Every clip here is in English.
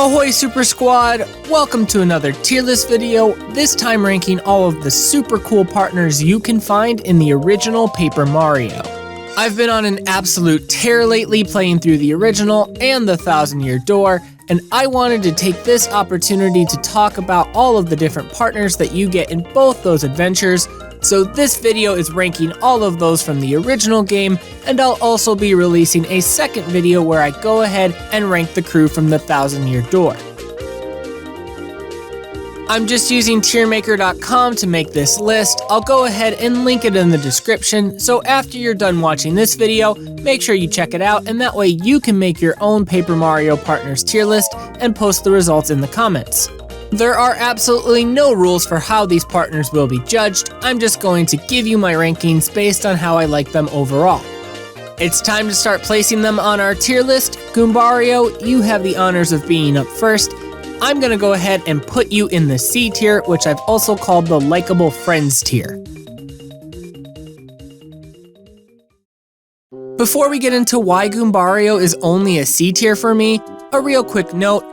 Ahoy Super Squad! Welcome to another tier list video, this time ranking all of the super cool partners you can find in the original Paper Mario. I've been on an absolute tear lately playing through the original and the Thousand Year Door, and I wanted to take this opportunity to talk about all of the different partners that you get in both those adventures. So this video is ranking all of those from the original game, and I'll also be releasing a second video where I go ahead and rank the crew from the Thousand Year Door. I'm just using tiermaker.com to make this list. I'll go ahead and link it in the description, so after you're done watching this video, make sure you check it out, and that way you can make your own Paper Mario Partners tier list and post the results in the comments. There are absolutely no rules for how these partners will be judged. I'm just going to give you my rankings based on how I like them overall. It's time to start placing them on our tier list. Goombario, you have the honors of being up first. I'm gonna go ahead and put you in the C tier, which I've also called the Likeable Friends tier. Before we get into why Goombario is only a C tier for me, a real quick note.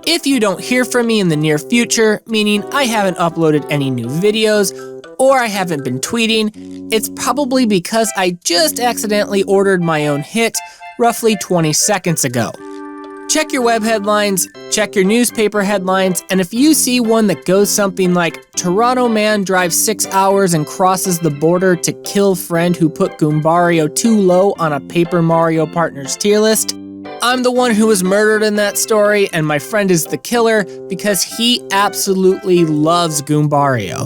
If you don't hear from me in the near future, meaning I haven't uploaded any new videos, or I haven't been tweeting, it's probably because I just accidentally ordered my own hit roughly 20 seconds ago. Check your web headlines, check your newspaper headlines, and if you see one that goes something like, Toronto man drives 6 hours and crosses the border to kill friend who put Goombario too low on a Paper Mario Partners tier list, I'm the one who was murdered in that story, and my friend is the killer because he absolutely loves Goombario.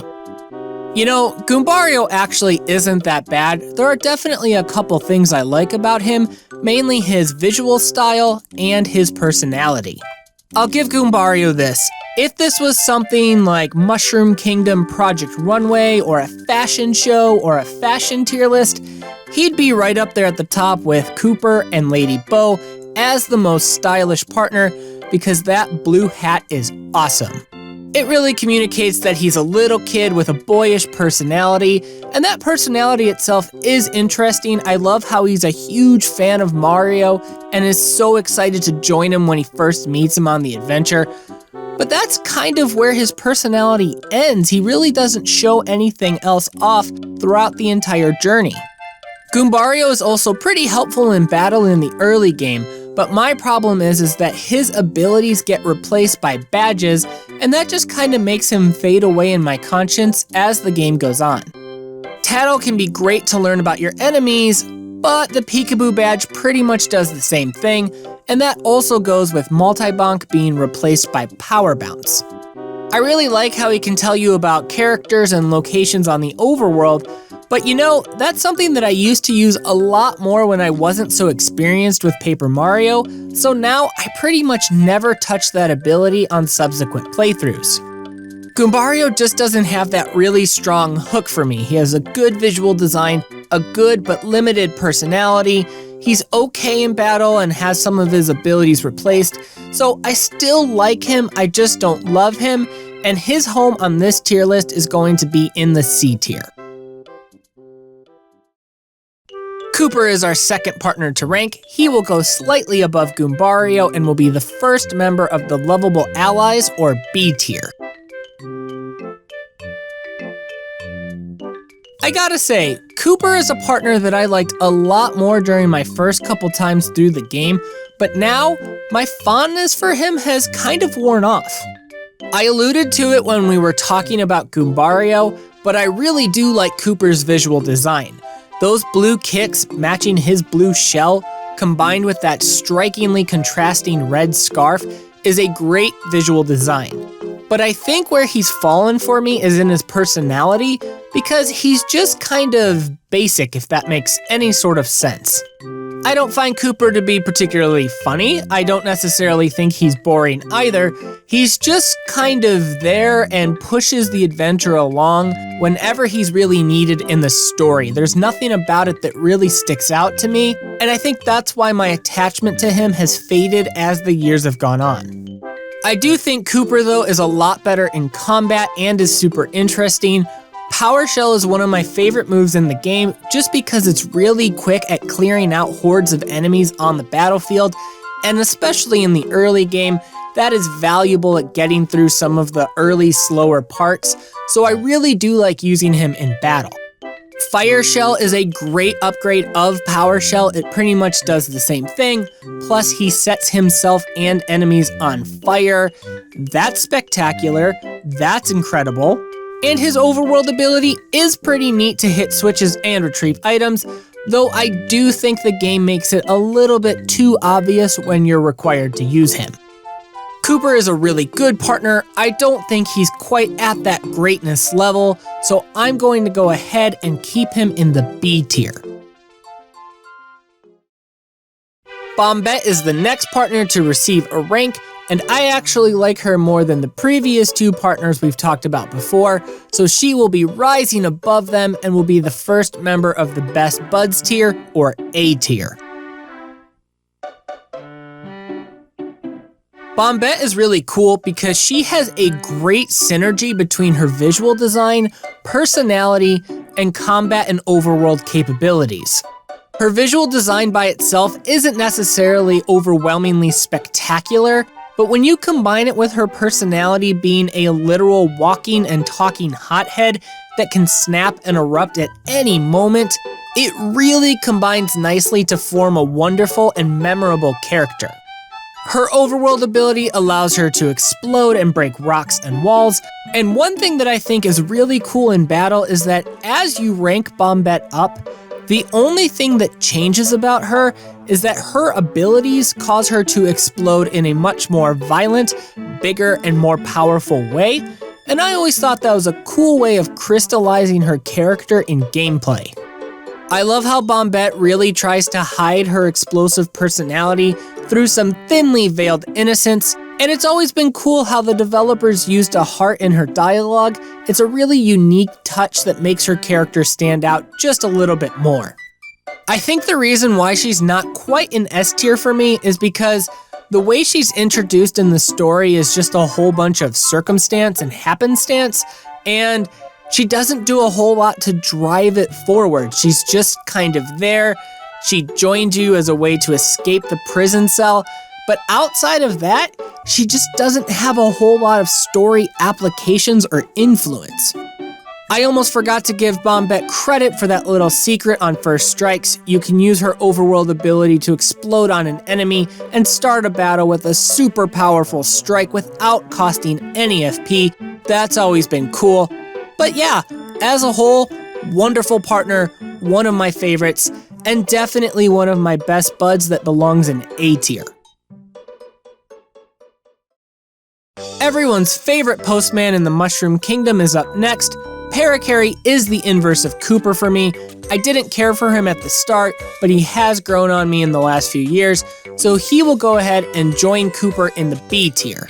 You know, Goombario actually isn't that bad. There are definitely a couple things I like about him, mainly his visual style and his personality. I'll give Goombario this. If this was something like Mushroom Kingdom Project Runway or a fashion show or a fashion tier list, he'd be right up there at the top with Kooper and Lady Bo as the most stylish partner because that blue hat is awesome. It really communicates that he's a little kid with a boyish personality, and that personality itself is interesting. I love how he's a huge fan of Mario and is so excited to join him when he first meets him on the adventure. But that's kind of where his personality ends. He really doesn't show anything else off throughout the entire journey. Goombario is also pretty helpful in battle in the early game, but my problem is that his abilities get replaced by badges, and that just kind of makes him fade away in my conscience as the game goes on. Tattle can be great to learn about your enemies, but the Peekaboo badge pretty much does the same thing, and that also goes with Multibonk being replaced by Power Bounce. I really like how he can tell you about characters and locations on the overworld, but you know, that's something that I used to use a lot more when I wasn't so experienced with Paper Mario, so now I pretty much never touch that ability on subsequent playthroughs. Goombario just doesn't have that really strong hook for me. He has a good visual design, a good but limited personality, he's okay in battle and has some of his abilities replaced, so I still like him, I just don't love him, and his home on this tier list is going to be in the C tier. Kooper is our second partner to rank. He will go slightly above Goombario and will be the first member of the Lovable Allies, or B tier. I gotta say, Kooper is a partner that I liked a lot more during my first couple times through the game, but now, my fondness for him has kind of worn off. I alluded to it when we were talking about Goombario, but I really do like Kooper's visual design. Those blue kicks matching his blue shell, combined with that strikingly contrasting red scarf, is a great visual design. But I think where he's fallen for me is in his personality, because he's just kind of basic, if that makes any sort of sense. I don't find Kooper to be particularly funny. I don't necessarily think he's boring either. He's just kind of there and pushes the adventure along whenever he's really needed in the story. There's nothing about it that really sticks out to me, and I think that's why my attachment to him has faded as the years have gone on. I do think Kooper, though, is a lot better in combat and is super interesting. Power Shell is one of my favorite moves in the game just because it's really quick at clearing out hordes of enemies on the battlefield, and especially in the early game, that is valuable at getting through some of the early slower parts, so I really do like using him in battle. Fire Shell is a great upgrade of Power Shell. It pretty much does the same thing, plus he sets himself and enemies on fire. That's spectacular, that's incredible. And his overworld ability is pretty neat to hit switches and retrieve items, though I do think the game makes it a little bit too obvious when you're required to use him. Cooper is a really good partner. I don't think he's quite at that greatness level, so I'm going to go ahead and keep him in the B tier. Bombette is the next partner to receive a rank, and I actually like her more than the previous two partners we've talked about before, so she will be rising above them and will be the first member of the Best Buds tier, or A tier. Bombette is really cool because she has a great synergy between her visual design, personality, and combat and overworld capabilities. Her visual design by itself isn't necessarily overwhelmingly spectacular, but when you combine it with her personality being a literal walking and talking hothead that can snap and erupt at any moment, it really combines nicely to form a wonderful and memorable character. Her overworld ability allows her to explode and break rocks and walls, and one thing that I think is really cool in battle is that as you rank Bombette up, the only thing that changes about her is that her abilities cause her to explode in a much more violent, bigger, and more powerful way, and I always thought that was a cool way of crystallizing her character in gameplay. I love how Bombette really tries to hide her explosive personality through some thinly veiled innocence, and it's always been cool how the developers used a heart in her dialogue. It's a really unique touch that makes her character stand out just a little bit more. I think the reason why she's not quite in S tier for me is because the way she's introduced in the story is just a whole bunch of circumstance and happenstance, and she doesn't do a whole lot to drive it forward. She's just kind of there. She joined you as a way to escape the prison cell, but outside of that, she just doesn't have a whole lot of story applications or influence. I almost forgot to give Bombette credit for that little secret on First Strikes. You can use her overworld ability to explode on an enemy and start a battle with a super powerful strike without costing any FP. That's always been cool. But yeah, as a whole, wonderful partner, one of my favorites, and definitely one of my best buds that belongs in A tier. Everyone's favorite postman in the Mushroom Kingdom is up next. Parakarry is the inverse of Cooper for me. I didn't care for him at the start, but he has grown on me in the last few years, so he will go ahead and join Cooper in the B tier.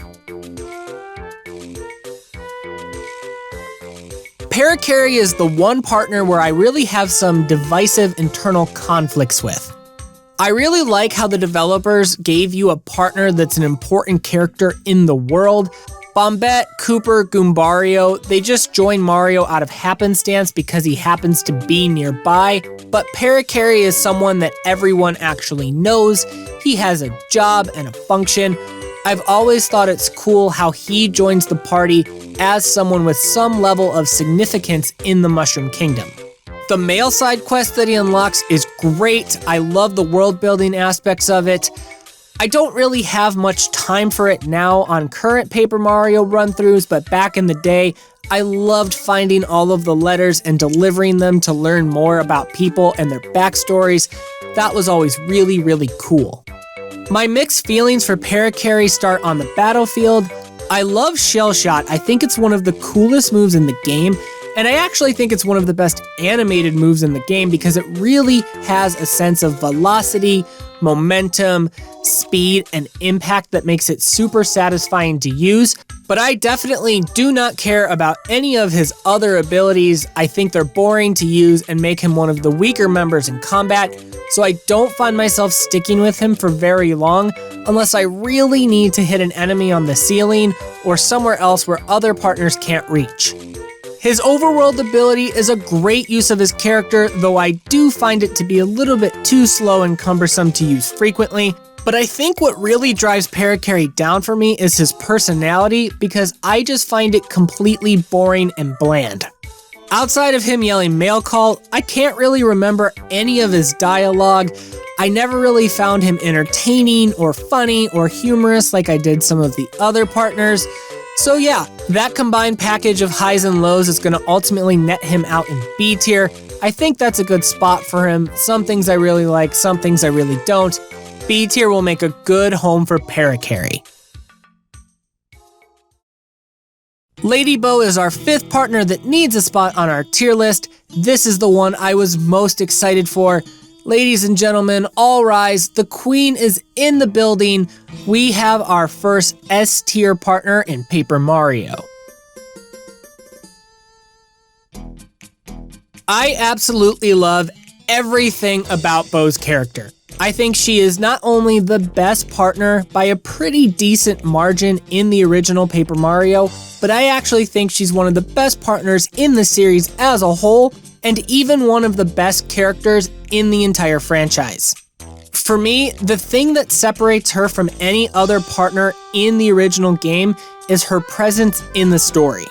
Parakarry is the one partner where I really have some divisive internal conflicts with. I really like how the developers gave you a partner that's an important character in the world. Bombette, Cooper, Goombario, they just join Mario out of happenstance because he happens to be nearby, but Parakarry is someone that everyone actually knows. He has a job and a function. I've always thought it's cool how he joins the party as someone with some level of significance in the Mushroom Kingdom. The mail side quest that he unlocks is great. I love the world building aspects of it. I don't really have much time for it now on current Paper Mario run-throughs, but back in the day, I loved finding all of the letters and delivering them to learn more about people and their backstories. That was always really, really cool. My mixed feelings for Parakarry start on the battlefield. I love Shell Shot. I think it's one of the coolest moves in the game, and I actually think it's one of the best animated moves in the game because it really has a sense of velocity, momentum, speed, and impact that makes it super satisfying to use. But I definitely do not care about any of his other abilities. I think they're boring to use and make him one of the weaker members in combat, so I don't find myself sticking with him for very long unless I really need to hit an enemy on the ceiling or somewhere else where other partners can't reach. His overworld ability is a great use of his character, though I do find it to be a little bit too slow and cumbersome to use frequently. But I think what really drives Parakarry down for me is his personality, because I just find it completely boring and bland. Outside of him yelling mail call, I can't really remember any of his dialogue. I never really found him entertaining or funny or humorous like I did some of the other partners. So yeah, that combined package of highs and lows is going to ultimately net him out in B tier. I think that's a good spot for him. Some things I really like, some things I really don't. B tier will make a good home for Parakarry. Lady Bo is our fifth partner that needs a spot on our tier list. This is the one I was most excited for. Ladies and gentlemen, all rise. The queen is in the building. We have our first S tier partner in Paper Mario. I absolutely love everything about Bo's character. I think she is not only the best partner by a pretty decent margin in the original Paper Mario, but I actually think she's one of the best partners in the series as a whole, and even one of the best characters in the entire franchise. For me, the thing that separates her from any other partner in the original game is her presence in the story.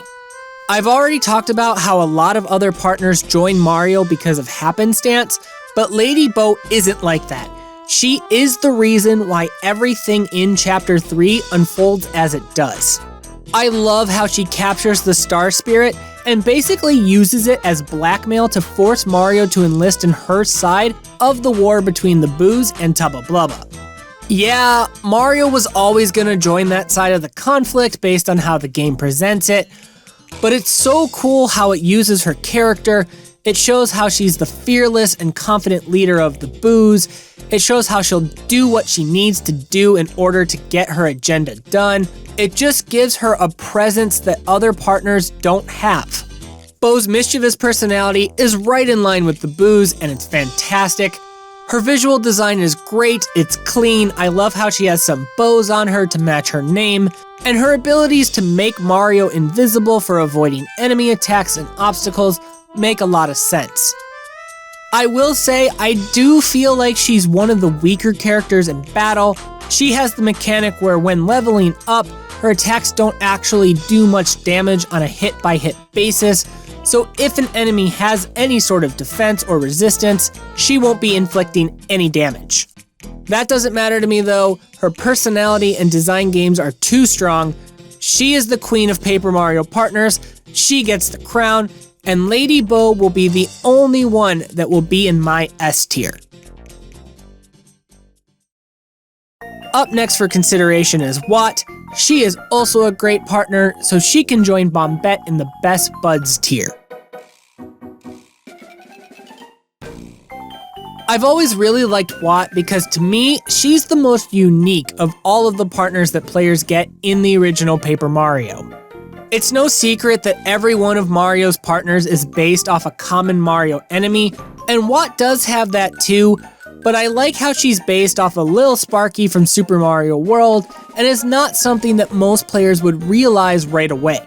I've already talked about how a lot of other partners join Mario because of happenstance, but Lady Bo isn't like that. She is the reason why everything in Chapter 3 unfolds as it does. I love how she captures the Star Spirit and basically uses it as blackmail to force Mario to enlist in her side of the war between the Boos and Tubba Blubba. Yeah, Mario was always gonna join that side of the conflict based on how the game presents it, but it's so cool how it uses her character. It shows how she's the fearless and confident leader of the Boos. It shows how she'll do what she needs to do in order to get her agenda done. It just gives her a presence that other partners don't have. Bo's mischievous personality is right in line with the Boos, and it's fantastic. Her visual design is great, it's clean, I love how she has some bows on her to match her name, and her abilities to make Mario invisible for avoiding enemy attacks and obstacles make a lot of sense. I will say, I do feel like she's one of the weaker characters in battle. She has the mechanic where when leveling up, her attacks don't actually do much damage on a hit-by-hit basis, so if an enemy has any sort of defense or resistance, she won't be inflicting any damage. That doesn't matter to me though. Her personality and design games are too strong. She is the queen of Paper Mario partners, she gets the crown, and Lady Bo will be the only one that will be in my S tier. Up next for consideration is Watt. She is also a great partner, so she can join Bombette in the Best Buds tier. I've always really liked Watt because to me, she's the most unique of all of the partners that players get in the original Paper Mario. It's no secret that every one of Mario's partners is based off a common Mario enemy, and Watt does have that too, but I like how she's based off a Lil Sparky from Super Mario World, and is not something that most players would realize right away.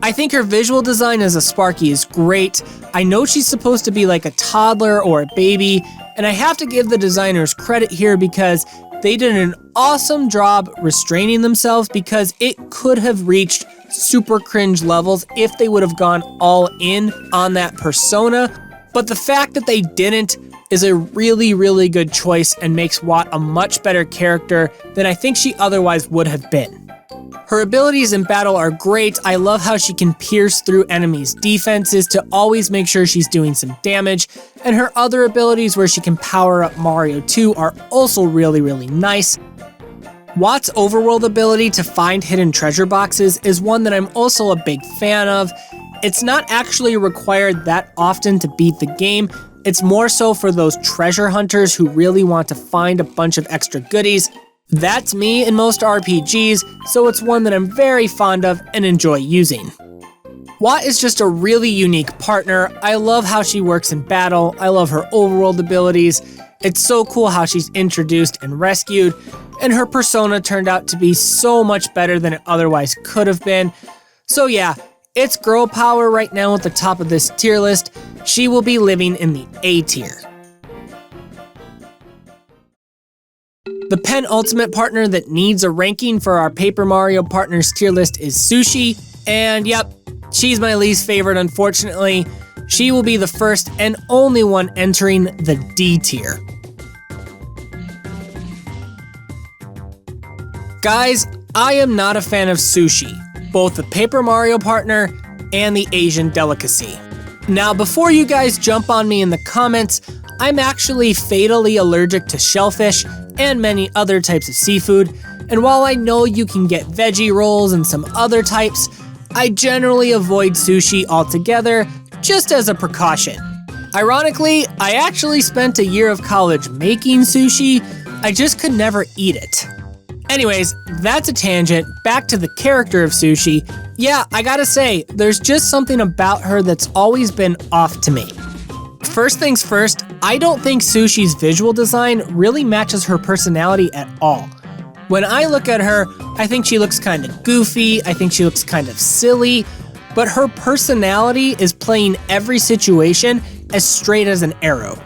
I think her visual design as a Sparky is great. I know she's supposed to be like a toddler or a baby, and I have to give the designers credit here because they did an awesome job restraining themselves, because it could have reached super cringe levels if they would have gone all in on that persona, but the fact that they didn't is a really, really good choice and makes Watt a much better character than I think she otherwise would have been. Her abilities in battle are great. I love how she can pierce through enemies' defenses to always make sure she's doing some damage, and her other abilities where she can power up Mario too are also really, really nice. Watt's overworld ability to find hidden treasure boxes is one that I'm also a big fan of. It's not actually required that often to beat the game. It's more so for those treasure hunters who really want to find a bunch of extra goodies. That's me in most RPGs, so it's one that I'm very fond of and enjoy using. Watt is just a really unique partner. I love how she works in battle. I love her overworld abilities. It's so cool how she's introduced and rescued, and her persona turned out to be so much better than it otherwise could have been. So yeah, it's girl power right now at the top of this tier list. She will be living in the A tier. The penultimate partner that needs a ranking for our Paper Mario partners tier list is Sushi, and yep, she's my least favorite unfortunately. She will be the first and only one entering the D tier. Guys, I am not a fan of sushi, both the Paper Mario partner and the Asian delicacy. Now, before you guys jump on me in the comments, I'm actually fatally allergic to shellfish and many other types of seafood, and while I know you can get veggie rolls and some other types, I generally avoid sushi altogether, just as a precaution. Ironically, I actually spent a year of college making sushi, I just could never eat it. Anyways, that's a tangent, back to the character of Sushi. Yeah, I gotta say, there's just something about her that's always been off to me. First things first, I don't think Sushi's visual design really matches her personality at all. When I look at her, I think she looks kind of goofy, I think she looks kind of silly, but her personality is playing every situation as straight as an arrow.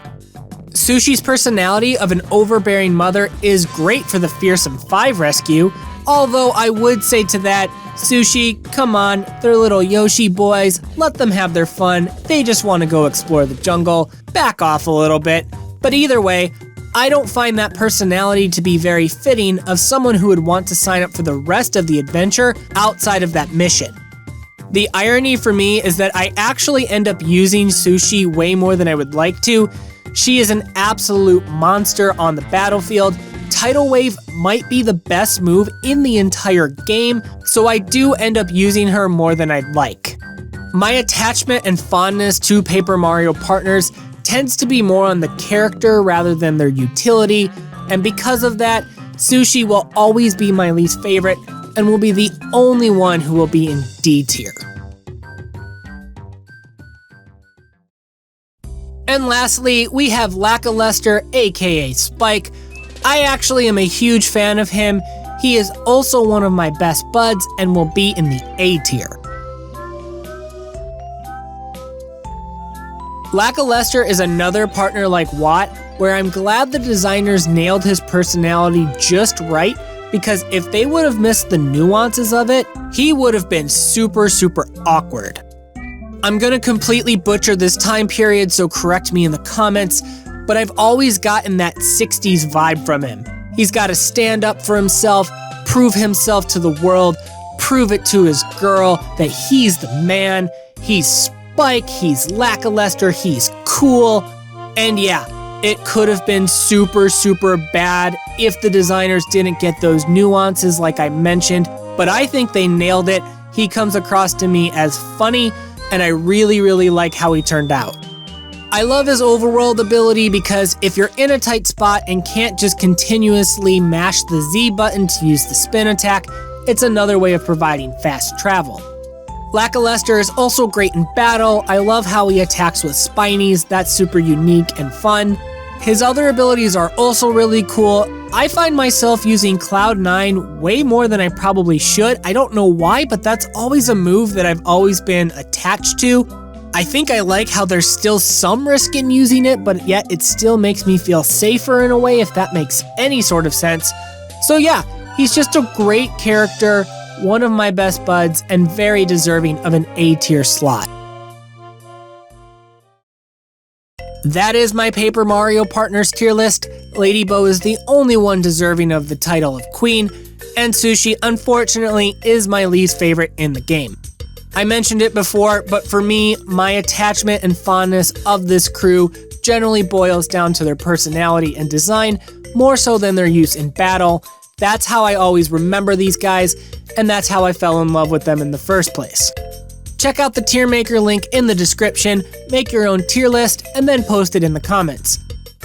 Sushi's personality of an overbearing mother is great for the Fearsome 5 rescue, although I would say to that, Sushi, come on, they're little Yoshi boys, let them have their fun, they just want to go explore the jungle, back off a little bit. But either way, I don't find that personality to be very fitting of someone who would want to sign up for the rest of the adventure outside of that mission. The irony for me is that I actually end up using Sushi way more than I would like to. She is an absolute monster on the battlefield. Tidal Wave might be the best move in the entire game, so I do end up using her more than I'd like. My attachment and fondness to Paper Mario partners tends to be more on the character rather than their utility, and because of that, Sushi will always be my least favorite and will be the only one who will be in D tier. And lastly, we have Lackluster, aka Spike. I actually am a huge fan of him. He is also one of my best buds and will be in the A tier. Lackluster is another partner like Watt, where I'm glad the designers nailed his personality just right, because if they would have missed the nuances of it, he would have been super awkward. I'm gonna completely butcher this time period, so correct me in the comments, but I've always gotten that 60s vibe from him. He's gotta stand up for himself, prove himself to the world, prove it to his girl that he's the man, he's Spike, he's Lackluster, he's cool, and yeah, it could have been super bad if the designers didn't get those nuances like I mentioned, but I think they nailed it. He comes across to me as funny, and I really like how he turned out. I love his overworld ability because if you're in a tight spot and can't just continuously mash the Z button to use the spin attack, it's another way of providing fast travel. Lackluster is also great in battle. I love how he attacks with spinies, that's super unique and fun. His other abilities are also really cool. I find myself using Cloud 9 way more than I probably should. I don't know why, but that's always a move that I've always been attached to. I think I like how there's still some risk in using it, but yet it still makes me feel safer in a way, if that makes any sort of sense. So yeah, he's just a great character, one of my best buds, and very deserving of an A tier slot. That is my Paper Mario partners tier list. Lady Bo is the only one deserving of the title of Queen, and Sushi, unfortunately, is my least favorite in the game. I mentioned it before, but for me, my attachment and fondness of this crew generally boils down to their personality and design, more so than their use in battle. That's how I always remember these guys, and that's how I fell in love with them in the first place. Check out the tier maker link in the description, make your own tier list, and then post it in the comments.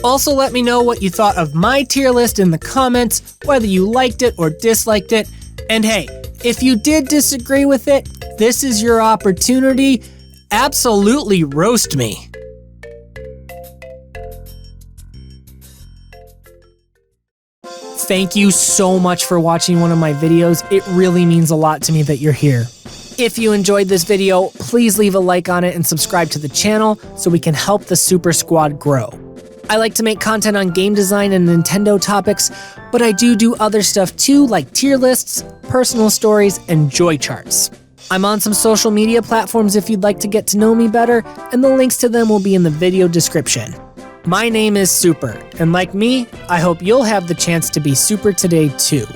Also, let me know what you thought of my tier list in the comments, whether you liked it or disliked it. And hey, if you did disagree with it, this is your opportunity. Absolutely roast me. Thank you so much for watching one of my videos. It really means a lot to me that you're here. If you enjoyed this video, please leave a like on it and subscribe to the channel so we can help the Super Squad grow. I like to make content on game design and Nintendo topics, but I do other stuff too, like tier lists, personal stories, and joy charts. I'm on some social media platforms if you'd like to get to know me better, and the links to them will be in the video description. My name is Super, and like me, I hope you'll have the chance to be super today too.